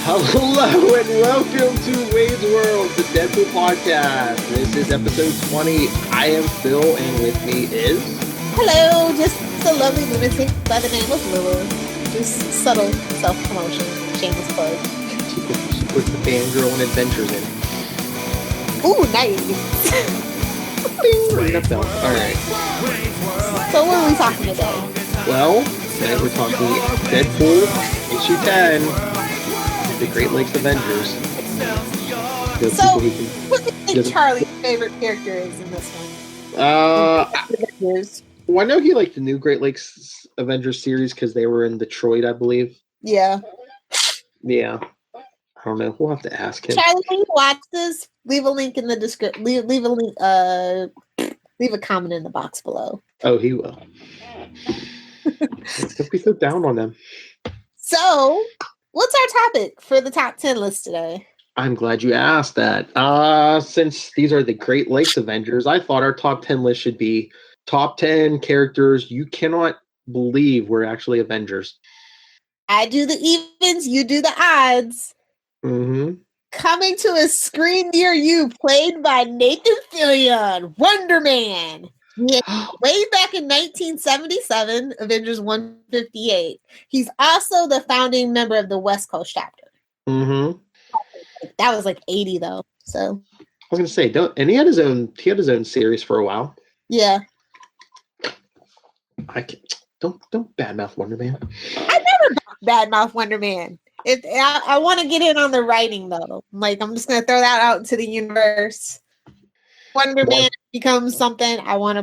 Hello and welcome to Wade's World, the Deadpool podcast. This is episode 20. I am Phil, and with me is... Hello, just a lovely lunatic by the name of Lulu. Just subtle self-promotion, shameless plug. She puts the fangirl and adventures in. Ooh, nice. Bing, ring that bell. Alright. So what are we talking today? Well, today we're talking Deadpool, issue 10, the Great Lakes Avengers. So, what do you think Charlie's favorite character is in this one? Well, I know he liked the new Great Lakes Avengers series because they were in Detroit, I believe. Yeah. Yeah. I don't know. We'll have to ask him. Charlie, when you watch this, leave a link in the description. Leave a link. Leave a comment in the box below. Oh, he will. Don't be so down on them. So, what's our topic for the top 10 list today? I'm glad you asked that. Since these are the Great Lakes Avengers, I thought our top 10 list should be top 10 characters you cannot believe were actually Avengers. I do the evens, you do the odds. Mm-hmm. Coming to a screen near you, played by Nathan Fillion, Wonder Man. Yeah, way back in 1977, Avengers 158. He's also the founding member of the West Coast chapter. Mm-hmm. That was like 80 though. So I was gonna say, he had his own series for a while. Yeah. Don't badmouth Wonder Man. I never badmouth Wonder Man. I want to get in on the writing though. Like, I'm just gonna throw that out into the universe. Wonder Man becomes something I want to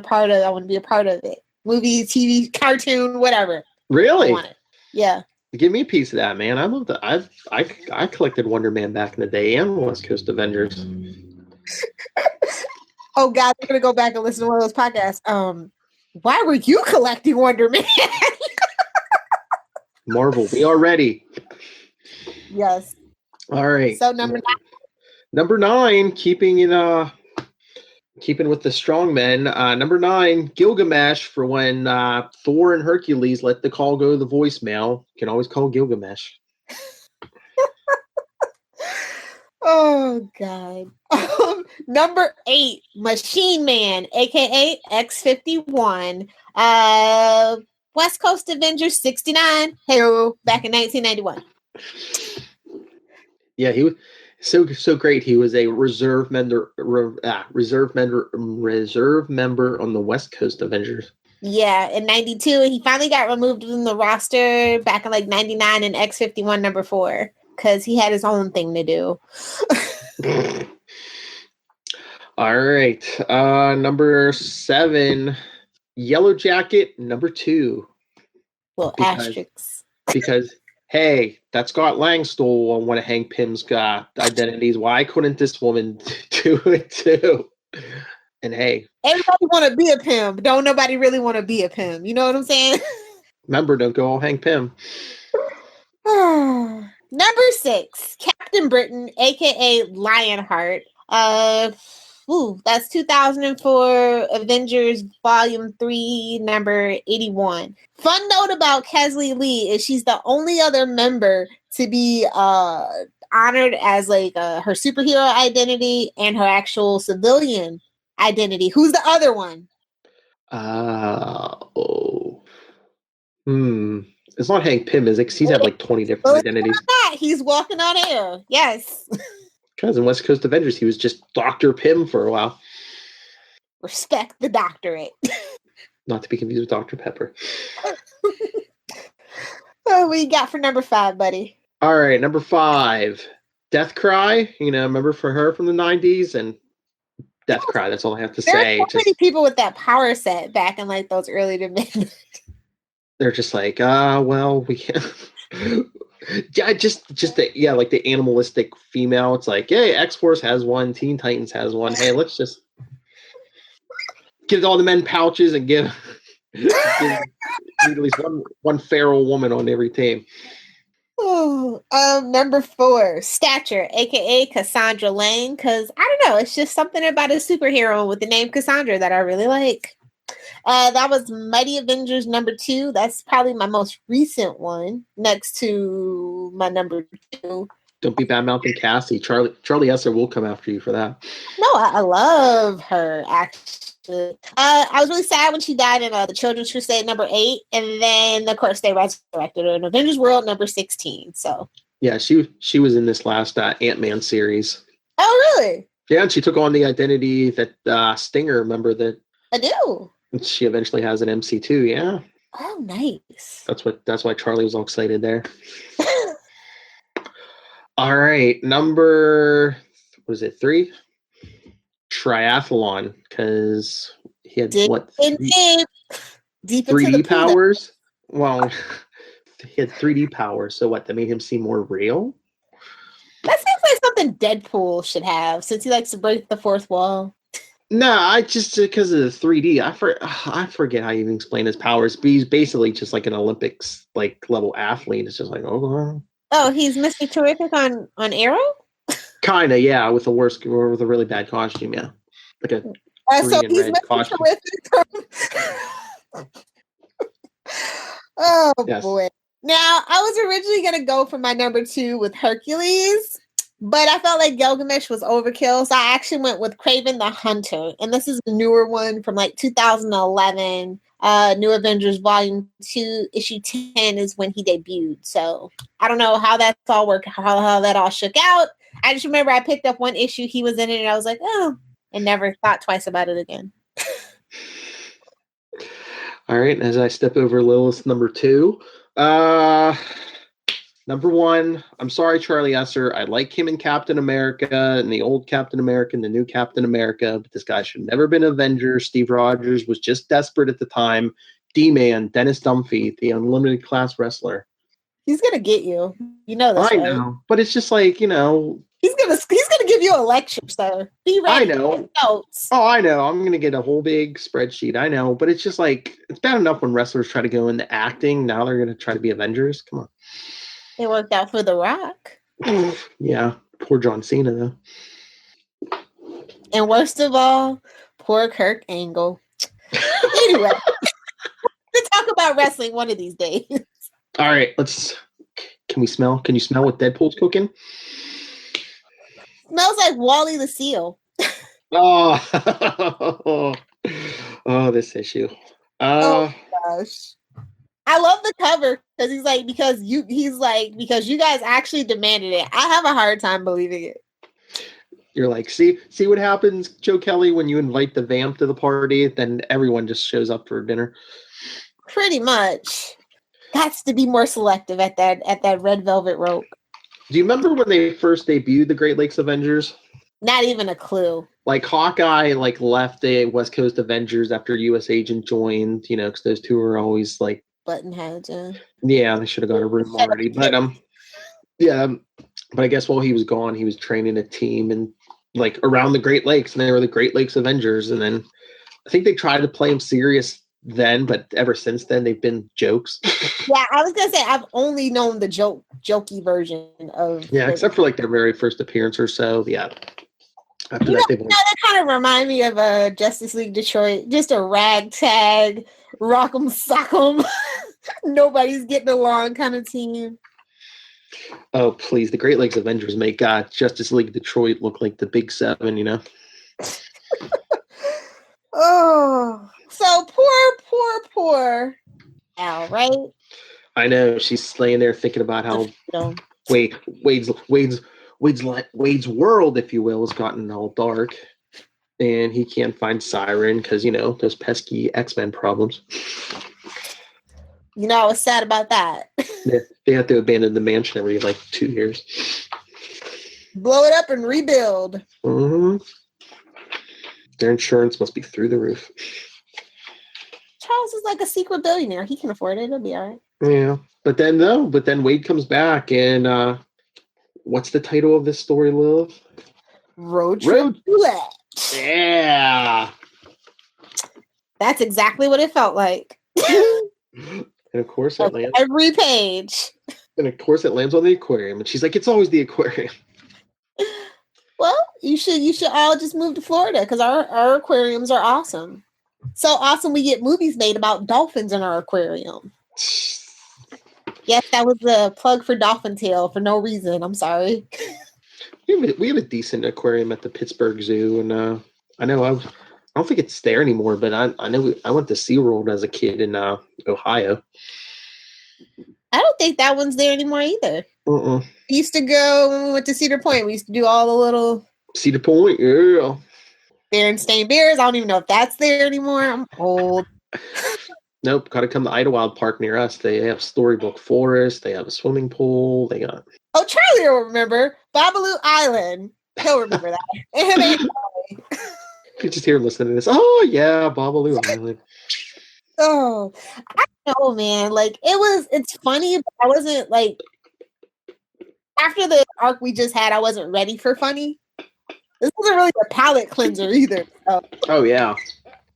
be a part of it. Movie, TV, cartoon, whatever. Really? I want it. Yeah. Give me a piece of that, man. I love that. I collected Wonder Man back in the day and West Coast Avengers. Oh God, I'm gonna go back and listen to one of those podcasts. Why were you collecting Wonder Man? Marvel, we are ready. Yes. All right. So number 9. Number 9, keeping with the strong men. Number 9, Gilgamesh, for when Thor and Hercules let the call go to the voicemail. You can always call Gilgamesh. Oh God. Number 8, Machine Man, aka X-51. West Coast Avengers 69. Hey, back in 1991. Yeah, he was so great. He was a reserve member on the West Coast Avengers. Yeah, in 92, he finally got removed from the roster back in like 99 in X-51 number 4 because he had his own thing to do. All right, number 7, Yellow Jacket, number 2. Well, asterisks. Because hey, that Scott Lang stole one of Hank Pym's identities. Why couldn't this woman do it too? And hey, everybody want to be a Pym. Don't nobody really want to be a Pym. You know what I'm saying? Remember, don't go all Hank Pym. Number 6, Captain Britain, aka Lionheart. That's 2004 Avengers Volume 3, number 81. Fun note about Kesley Lee is she's the only other member to be honored as like her superhero identity and her actual civilian identity. Who's the other one? It's not Hank Pym, is it? Because he's had like 20 different identities. He's walking on air. Yes. Because in West Coast Avengers, he was just Dr. Pym for a while. Respect the doctorate. Not to be confused with Dr. Pepper. What you got for number 5, buddy? All right, number 5, Death Cry. Remember for her from the 90s and Death Cry. That's all I have to say. There are so many people with that power set back in like those early to mid. They're just like, well, we can't. Yeah, like the animalistic female. It's like, hey, X-Force has one, Teen Titans has one. Hey, let's just give all the men pouches and give at least one feral woman on every team. Number 4, Stature, aka Cassandra Lang, because I don't know, it's just something about a superhero with the name Cassandra that I really like. That was Mighty Avengers number 2. That's probably my most recent one, next to my number 2. Don't be bad mouthing Cassie. Charlie Esser will come after you for that. No, I love her, actually. I was really sad when she died in the Children's Crusade #8, and then, of course, they resurrected her in Avengers World #16. So yeah, she was in this last Ant-Man series. Oh, really? Yeah, and she took on the identity that Stinger, remember that? I do. She eventually has an MC2, yeah. Oh, nice. That's why Charlie was all excited there. All right, number, was it 3? Triathlon, because he had Deep what? Deep 3D powers? Well, he had 3D powers, so what? That made him seem more real? That seems like something Deadpool should have, since he likes to break the fourth wall. No, I just because of the 3D. I forget how you even explain his powers. But he's basically just like an Olympics level athlete. It's just like oh, he's Mr. Terrific on Arrow. Kind of, yeah, with a really bad costume, yeah, like a so green and he's red Mr. costume. Terrific. Oh Yes. boy! Now I was originally gonna go for my number 2 with Hercules, but I felt like Gilgamesh was overkill, so I actually went with Kraven the Hunter, and this is a newer one from 2011. New Avengers Volume 2, Issue 10 is when he debuted. So I don't know how that's all worked, how that all shook out. I just remember I picked up one issue, he was in it, and I was like, oh, and never thought twice about it again. All right, as I step over Lilith's number 2, number 1, I'm sorry, Charlie Esser. I like him in Captain America and the old Captain America and the new Captain America, but this guy should never been an Avenger. Steve Rogers was just desperate at the time. D-Man, Dennis Dunphy, the unlimited class wrestler. He's gonna get you. You know this, right? I know, but it's just like, He's gonna give you a lecture, sir. Be ready. I know. Notes. Oh, I know. I'm going to get a whole big spreadsheet. I know. But it's just like, it's bad enough when wrestlers try to go into acting. Now they're going to try to be Avengers. Come on. It worked out for The Rock. Yeah. Poor John Cena, though. And worst of all, poor Kurt Angle. Anyway, we'll talk about wrestling one of these days. All right. Can you smell what Deadpool's cooking? Smells like Wally the Seal. Oh, this issue. Oh gosh. I love the cover because because you guys actually demanded it. I have a hard time believing it. You're like, see what happens, Joe Kelly, when you invite the vamp to the party, then everyone just shows up for dinner. Pretty much. Got to be more selective at that red velvet rope. Do you remember when they first debuted the Great Lakes Avengers? Not even a clue. Like Hawkeye, left the West Coast Avengers after US Agent joined, because those two were always button heads. Yeah, they should have got a room already. But yeah, but I guess while he was gone, he was training a team and around the Great Lakes, and they were the Great Lakes Avengers. And then I think they tried to play him serious then, but ever since then they've been jokes. Yeah, I was gonna say I've only known the jokey version of. Yeah, except for their very first appearance or so. Yeah. After that, they kind of remind me of Justice League Detroit, just a ragtag, rock'em sock'em, nobody's getting along kind of team. Oh please, the Great Lakes Avengers make Justice League Detroit look like the Big Seven, Oh, so poor Al, right? I know, she's laying there thinking about how Wade's world, if you will, has gotten all dark, and he can't find Siren because those pesky X-Men problems. I was sad about that. They have to abandon the mansion every 2 years. Blow it up and rebuild. Mm-hmm. Their insurance must be through the roof. Charles is like a secret billionaire. He can afford it. It'll be all right. Yeah, but then Wade comes back, and what's the title of this story, Lilith? Road Trip Roulette. Yeah. That's exactly what it felt like. And of course it lands. Every page. And of course it lands on the aquarium. And she's like, it's always the aquarium. Well, you should all just move to Florida because our aquariums are awesome. So awesome we get movies made about dolphins in our aquarium. Yes, that was a plug for Dolphin Tail for no reason. I'm sorry. We have a decent aquarium at the Pittsburgh Zoo, and I know I don't think it's there anymore, but I know I went to SeaWorld as a kid in Ohio. I don't think that one's there anymore either. We used to go when we went to Cedar Point. We used to do all the little Cedar Point, yeah. Berenstain Bears. I don't even know if that's there anymore. I'm old. Nope, got to come to Idlewild Park near us. They have Storybook Forest. They have a swimming pool. They got. Oh, Charlie will remember Babalu Island. He'll remember that. You just hear him listening to this. Oh yeah, Babalu Island. Oh, I don't know, man. Like it's funny, but I wasn't like after the arc we just had. I wasn't ready for funny. This wasn't really a palate cleanser either. So. Oh yeah,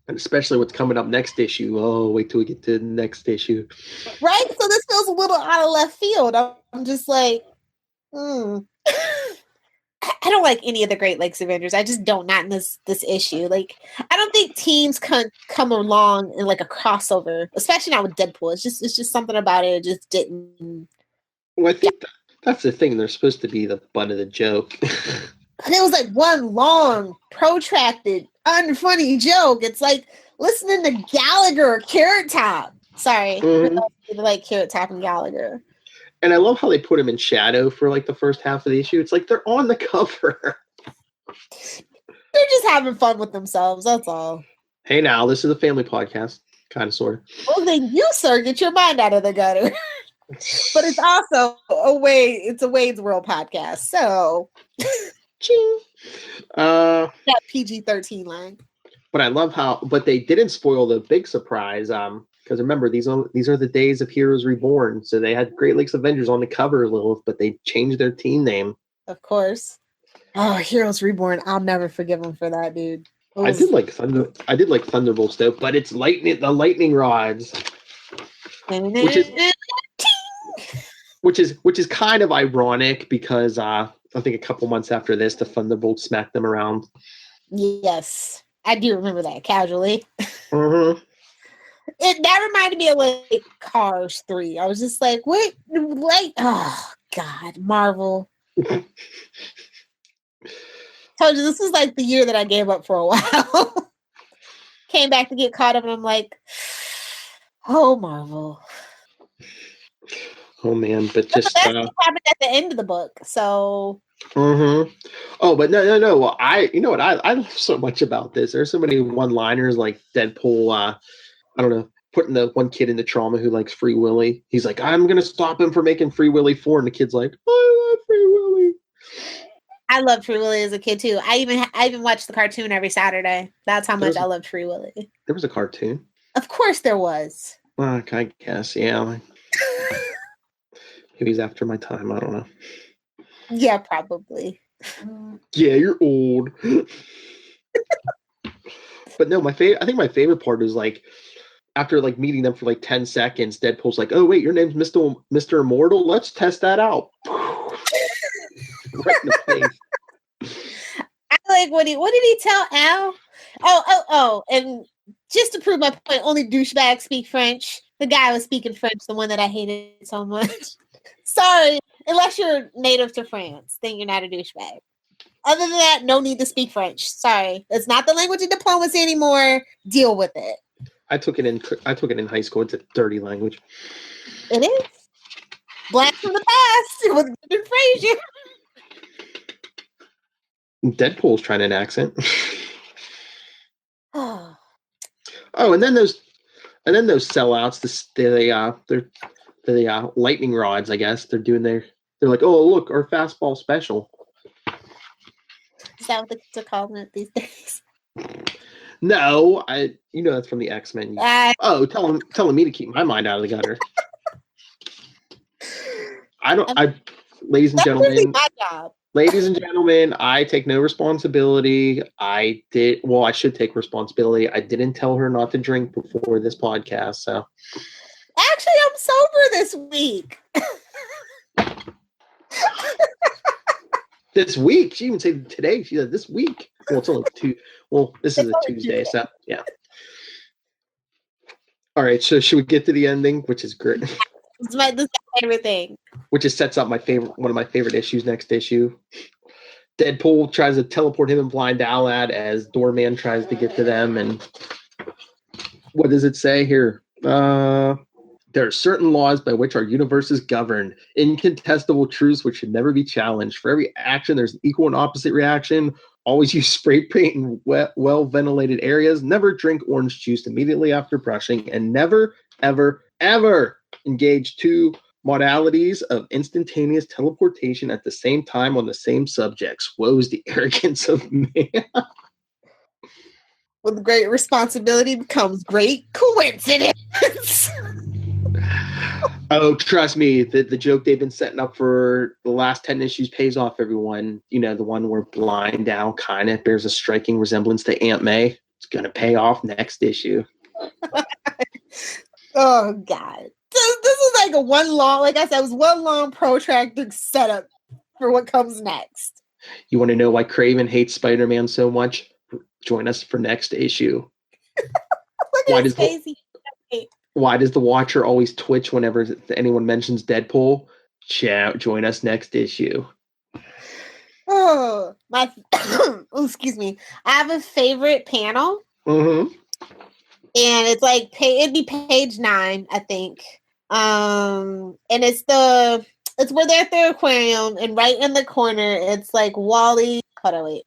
and especially what's coming up next issue. Oh, wait till we get to the next issue. Right. So this feels a little out of left field. I'm just like, I don't like any of the Great Lakes Avengers. I just don't. Not in this issue. Like, I don't think teams can come along in like a crossover, especially not with Deadpool. It's just something about it. It just didn't. Well, I think that's the thing. They're supposed to be the butt of the joke. And it was like one long, protracted, unfunny joke. It's like listening to Gallagher or Carrot Top. Sorry, like Carrot Top and Gallagher. And I love how they put him in shadow for like the first half of the issue. It's like they're on the cover. They're just having fun with themselves. That's all. Hey, now this is a family podcast, kind of, sort of. Well, then you, sir, get your mind out of the gutter. But it's also it's a Wade's World podcast. So, ching. That PG-13 line. But I love but they didn't spoil the big surprise. Because remember, these are the days of Heroes Reborn. So they had Great Lakes Avengers on the cover, Lilith, but they changed their team name. Of course. Oh, Heroes Reborn! I'll never forgive them for that, dude. I did like Thunderbolts though, but it's the lightning rods, which is kind of ironic because I think a couple months after this, the Thunderbolts smacked them around. Yes, I do remember that casually. Mm-hmm. That reminded me of like Cars 3. I was just like, what? Like, oh God, Marvel. Told you this was like the year that I gave up for a while. Came back to get caught up, and I'm like, oh, Marvel. Oh man, but just that's what happened at the end of the book. So. Mm-hmm. Oh, but no. Well, you know what I love so much about this. There's so many one-liners like Deadpool. I don't know, putting the one kid into trauma who likes Free Willy. He's like, I'm gonna stop him from making Free Willy 4, and the kid's like, I love Free Willy. I loved Free Willy as a kid too. I even watched the cartoon every Saturday. That's how much I loved Free Willy. There was a cartoon. Of course there was. Well, I guess, yeah. He was after my time. I don't know. Yeah, probably. Yeah, you're old. But no, I think my favorite part is like after like meeting them for like 10 seconds, Deadpool's like, "Oh wait, your name's Mr. Immortal. Let's test that out." Right in the face. I like what did he tell Al? Oh, and just to prove my point, only douchebags speak French. The guy was speaking French, the one that I hated so much. Sorry, unless you're native to France, then you're not a douchebag. Other than that, no need to speak French. Sorry, it's not the language of diplomacy anymore. Deal with it. I took it in high school. It's a dirty language. It is. Blast from the past with Brendan Fraser. Deadpool's trying an accent. Oh, and then those sellouts. The lightning rods. I guess they're like, oh look, our fastball special. Is that what the kids are calling it these days? No, that's from the X-Men. Telling me to keep my mind out of the gutter. Ladies and gentlemen. Really my job. Ladies and gentlemen, I take no responsibility. I should take responsibility. I didn't tell her not to drink before this podcast, so. Actually, I'm sober this week. This week? She even said today. She said this week. Well, it's only two. Well, this is a Tuesday, so yeah. All right, so should we get to the ending, which is great? This is favorite thing. Which just sets up one of my favorite issues next issue. Deadpool tries to teleport him and Blind Alad as Doorman tries to get to them. And what does it say here? There are certain laws by which our universe is governed, incontestable truths which should never be challenged. For every action, there's an equal and opposite reaction. Always use spray paint in well-ventilated areas. Never drink orange juice immediately after brushing. And never, ever, ever engage two modalities of instantaneous teleportation at the same time on the same subjects. Woe's the arrogance of man. With great responsibility becomes great coincidence. Oh, trust me, the joke they've been setting up for the last 10 issues pays off, everyone. You know, the one where Blind Al kind of bears a striking resemblance to Aunt May. It's going to pay off next issue. Oh, God. This is like one long protracted setup for what comes next. You want to know why Craven hates Spider-Man so much? Join us for next issue. Why does the Watcher always twitch whenever anyone mentions Deadpool? Join us next issue. Oh, excuse me. I have a favorite panel. Mm-hmm. And it's like it'd be page 9, I think. And it's where they're at the aquarium, and right in the corner, it's like Wally. Hold on, wait.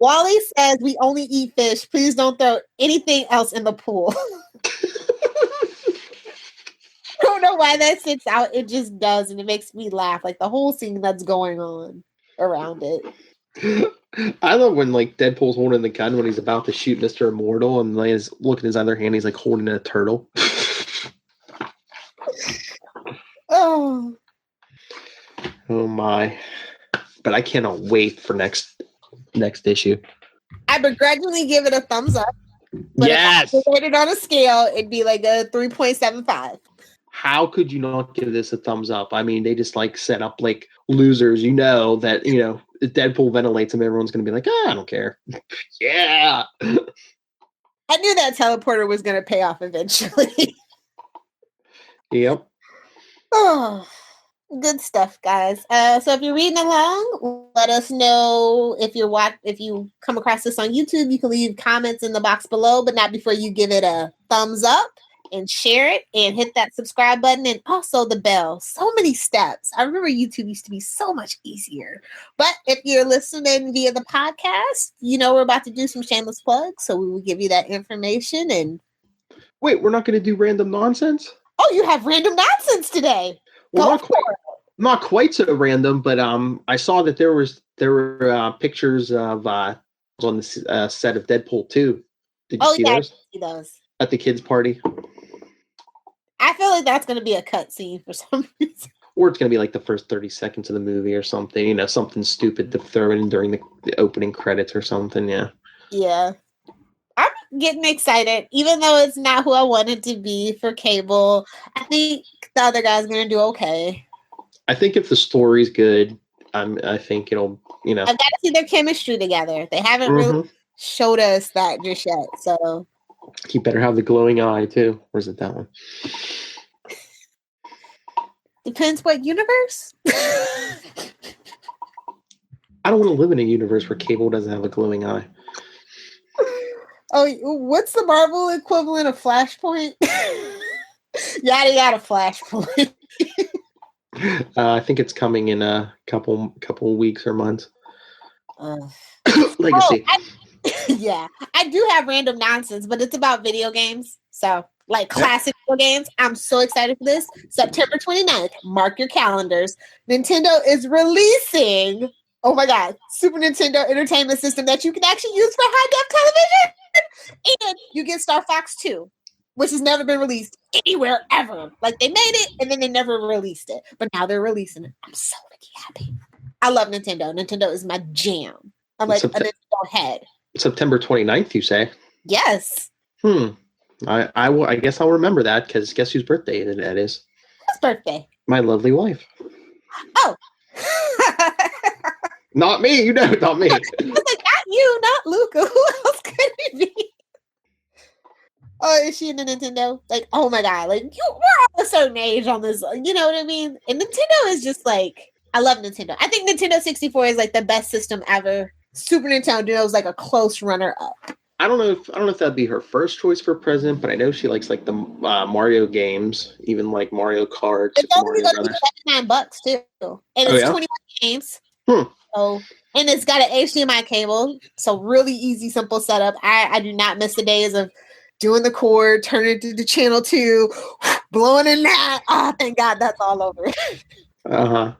Wally says, "We only eat fish. Please don't throw anything else in the pool." I don't know why that sits out. It just does, and it makes me laugh. Like the whole scene that's going on around it. I love when like Deadpool's holding the gun when he's about to shoot Mr. Immortal, and like, look at his other hand, he's like holding a turtle. Oh my! But I cannot wait for next issue. I begrudgingly give it a thumbs up. But yes. If I rated on a scale, it'd be like a 3.75. How could you not give this a thumbs up? I mean, they just like set up like losers. You know that if Deadpool ventilates them, everyone's going to be like, I don't care. Yeah. I knew that teleporter was going to pay off eventually. Yep. Oh, good stuff, guys. So if you're reading along, let us know if you come across this on YouTube. You can leave comments in the box below, but not before you give it a thumbs up and share it and hit that subscribe button and also the bell. So many steps. I remember YouTube used to be so much easier. But if you're listening via the podcast, we're about to do some shameless plugs, so we will give you that information. And wait, we're not going to do random nonsense? Oh, you have random nonsense today. Well, not quite so random, but I saw that there were pictures of on the set of Deadpool 2. Did you see those? I see those at the kids' party. I feel like that's going to be a cutscene for some reason. Or it's going to be like the first 30 seconds of the movie or something. Something stupid to throw in during the opening credits or something. Yeah. Yeah. I'm getting excited, even though it's not who I wanted to be for Cable. I think the other guy's going to do okay. I think if the story's good, I think it'll, I've got to see their chemistry together. They haven't really showed us that just yet, so. He better have the glowing eye, too. Or is it that one? Depends what universe. I don't want to live in a universe where Cable doesn't have a glowing eye. Oh, what's the Marvel equivalent of Flashpoint? Yada yada Flashpoint. I think it's coming in a couple weeks or months. Legacy. I do have random nonsense, but it's about video games. So, like classic video games. I'm so excited for this. September 29th. Mark your calendars. Nintendo is releasing, oh my God, Super Nintendo Entertainment System that you can actually use for high-def television. And you get Star Fox 2, which has never been released anywhere ever. Like, they made it, and then they never released it. But now they're releasing it. I'm so happy. I love Nintendo. Nintendo is my jam. I'm like a Nintendo head. September 29th, you say? Yes. I guess I'll remember that, because guess whose birthday that is? Whose birthday? My lovely wife. Oh. Not me, not me. I was like, not you, not Luca. Who else could it be? Oh, is she in the Nintendo? Like, oh my god, like we're all a certain age on this. You know what I mean? And Nintendo is just like, I love Nintendo. I think Nintendo 64 is like the best system ever. Super Nintendo is like a close runner up. I don't know if that'd be her first choice for president, but I know she likes like the Mario games, even like Mario Kart, It's Super only Mario going to be Brothers. $79 too, and Oh it's yeah. 21 games. Hmm. So, and it's got an HDMI cable, so really easy, simple setup. I do not miss the days of doing the cord, turning it to the channel 2, blowing in that. Oh, thank God that's all over. Uh-huh.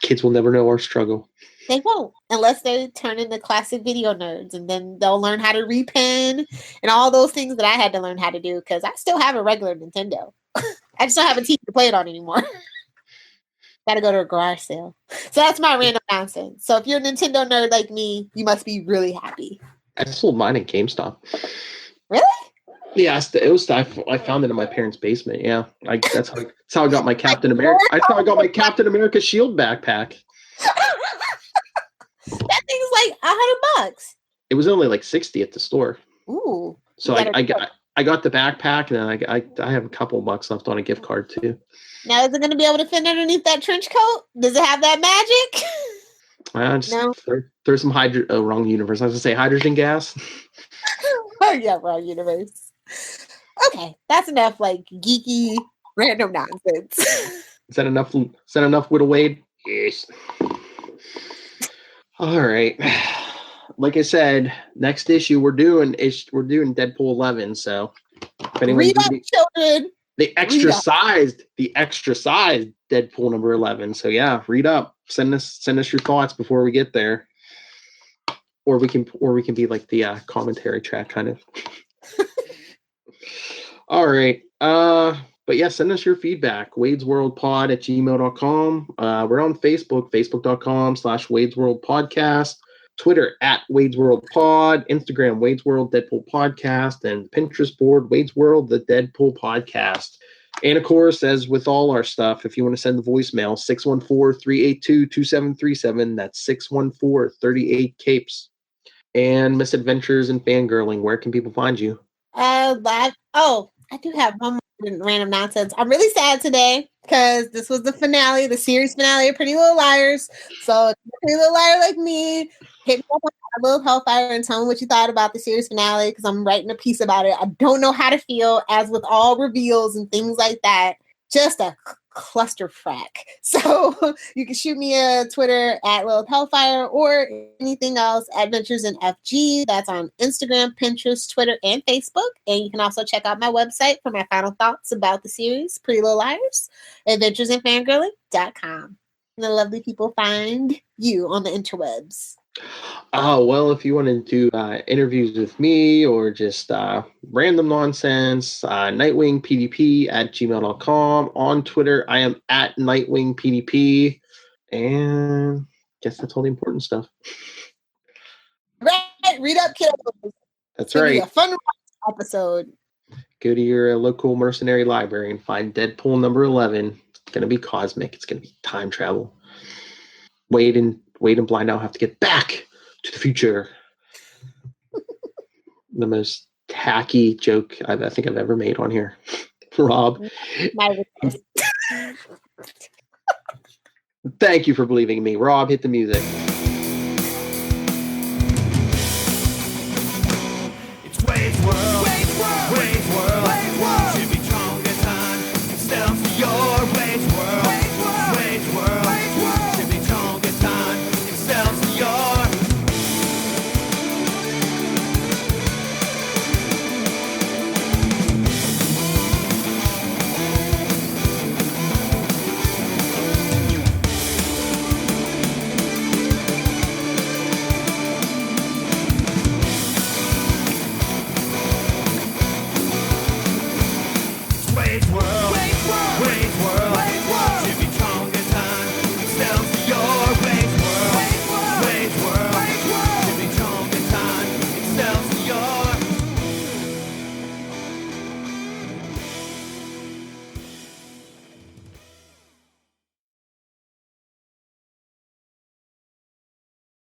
Kids will never know our struggle. They won't unless they turn into classic video nerds, and then they'll learn how to repen and all those things that I had to learn how to do because I still have a regular Nintendo. I just don't have a TV to play it on anymore. Got to go to a garage sale. So that's my random nonsense. So if you're a Nintendo nerd like me, you must be really happy. I sold mine at GameStop. Really? Yeah, it was. I found it in my parents' basement. Yeah, that's how I got my Captain America. That's how I got my Captain America shield backpack. That thing's like $100. It was only like 60 at the store. Ooh. So I got the backpack, and then I have a couple bucks left on a gift card too. Now is it going to be able to fit underneath that trench coat? Does it have that magic? Just No. throw some wrong universe. I was gonna say hydrogen gas. Oh yeah, wrong universe. Okay, that's enough like geeky random nonsense. Is that enough? Is that enough, Whittle Wade? Yes. All right. Like I said, next issue we're doing Deadpool 11. So if anyone Read up, children. the extra sized Deadpool number 11. So yeah, read up. Send us your thoughts before we get there, or we can be like the commentary track kind of. All right. But yeah, send us your feedback. wadesworldpod@gmail.com. We're on Facebook, facebook.com/wadesworldpodcast. Twitter @wadesworldpod. Instagram wadesworld Deadpool podcast. And Pinterest board wadesworld the Deadpool podcast. And of course, as with all our stuff, if you want to send the voicemail, 614-382-2737. That's 614-38-CAPES. And Misadventures and Fangirling, where can people find you? I do have one more random nonsense. I'm really sad today because this was the finale, the series finale of Pretty Little Liars. So, Pretty Little Liar like me, hit me up on Little Hellfire and tell me what you thought about the series finale because I'm writing a piece about it. I don't know how to feel, as with all reveals and things like that. Just a clusterfuck. So you can shoot me a Twitter @Lilith Hellfire or anything else, Adventures in FG. That's on Instagram, Pinterest, Twitter, and Facebook. And you can also check out my website for my final thoughts about the series, Pretty Little Liars, adventuresinfangirling.com. And the lovely people find you on the interwebs. Oh, well, if you want to do interviews with me or just random nonsense, nightwingpdp@gmail.com. On Twitter, I am @nightwingpdp. And I guess that's all the important stuff. Right, read up, kiddos. That's it's right. Be a fun episode. Go to your local mercenary library and find Deadpool number 11. It's going to be cosmic. It's going to be time travel. Wade and Blind now have to get back to the future. The most tacky joke I think I've ever made on here. Rob. Thank you for believing in me. Rob, hit the music.